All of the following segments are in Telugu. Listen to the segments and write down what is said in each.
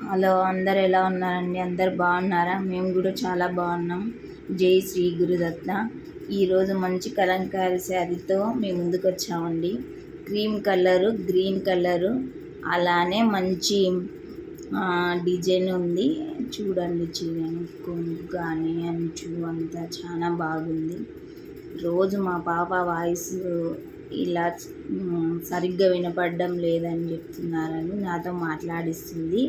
హలో, అందరు ఎలా ఉన్నారండి? అందరు బాగున్నారా? మేము కూడా చాలా బాగున్నాం. జై శ్రీ గురుదత్త. ఈరోజు మంచి కలంకారీ శారీతో మేము ముందుకు వచ్చామండి. క్రీమ్ కలరు, గ్రీన్ కలరు, అలానే మంచి డిజైన్ ఉంది. చూడండి, చీరని కొంగు కానీ అంచు అంతా చాలా బాగుంది. రోజు మా పాప వాయిస్ ఇలా సరిగ్గా వినపడడం లేదని చెప్తున్నారని నాతో మాట్లాడిస్తుంది.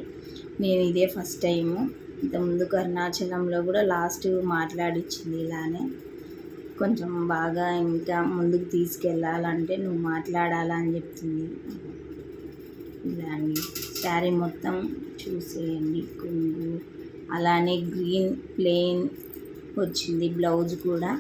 నేను ఇదే ఫస్ట్ టైము. ఇంతకుముందు అరుణాచలంలో కూడా లాస్ట్ మాట్లాడిచ్చింది ఇలానే. కొంచెం బాగా ఇంకా ముందుకు తీసుకెళ్ళాలంటే నువ్వు మాట్లాడాలని చెప్తుంది. ఇలా అండి, శారీ మొత్తం చూసేయండి. కొంగు అలానే గ్రీన్ ప్లెయిన్ వచ్చింది. బ్లౌజ్ కూడా